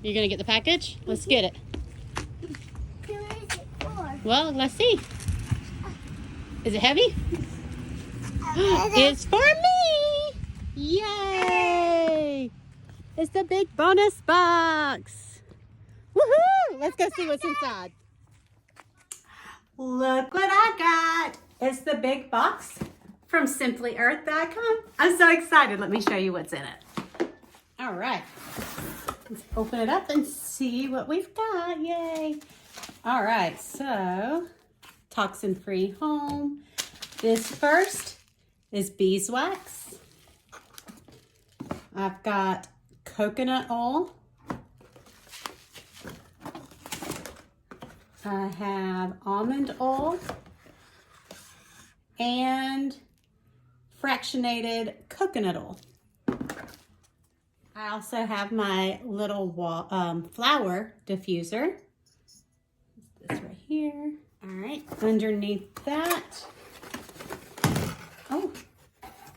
You're gonna get the package? Let's get it. Who is it for? Well, let's see. Is it heavy? It's for me! Yay! It's the big bonus box. Woohoo! Let's go see what's inside. Look what I got. It's the big box from simplyearth.com. I'm so excited. Let me show you what's in it. All right. Let's open it up and see what we've got. Yay. All right. So, toxin-free home. This first is beeswax. I've got coconut oil. I have almond oil and fractionated coconut oil. I also have my little flower diffuser. This right here. All right, underneath that,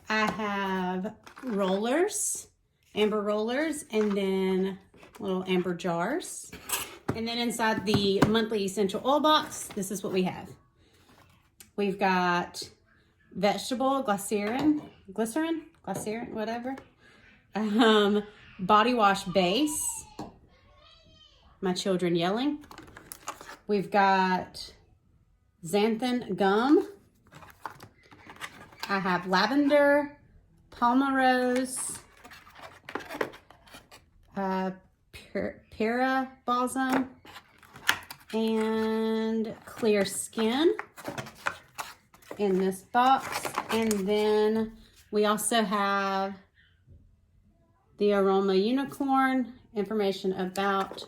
I have rollers, amber rollers, and then little amber jars. And then inside the monthly essential oil box, this is what we have. We've got vegetable glycerin, whatever. Body wash base. My children yelling. We've got xanthan gum. I have lavender, palmarose, Pera balsam, and clear skin in this box. And then we also have the Aroma Unicorn, information about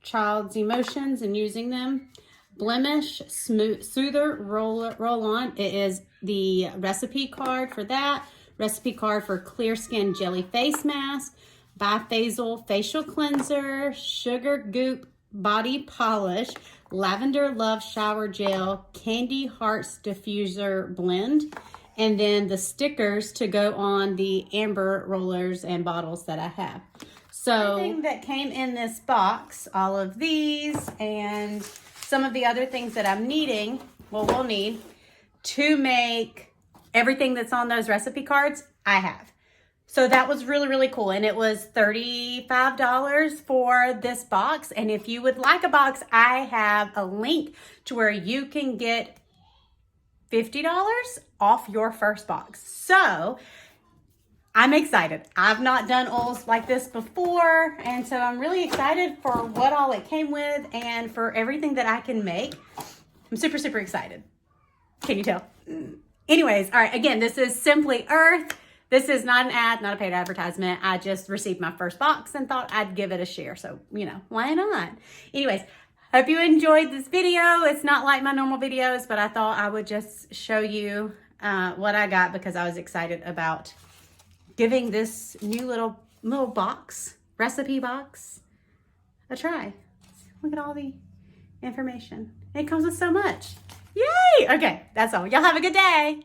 child's emotions and using them. Blemish Soother Roll-On. It is the recipe card for that. Recipe card for clear skin jelly face mask. Biphasal facial cleanser. Sugar Goop body polish. Lavender Love shower gel. Candy Hearts diffuser blend. And then the stickers to go on the amber rollers and bottles that I have. So everything that came in this box, all of these and some of the other things that I'm needing, we'll need to make everything that's on those recipe cards, I have. So that was really, really cool. And it was $35 for this box. And if you would like a box, I have a link to where you can get $50 off your first box. So I'm excited. I've not done oils like this before, and so I'm really excited for what all it came with and for everything that I can make. I'm super, super excited. Can you tell? Anyways, all right, again, this is Simply Earth. This is not an ad, not a paid advertisement. I just received my first box and thought I'd give it a share. So, you know, why not? Anyways, hope you enjoyed this video. It's not like my normal videos, but I thought I would just show you what I got because I was excited about giving this new little box, recipe box, a try. Look at all the information. It comes with so much. Yay! Okay, that's all. Y'all have a good day.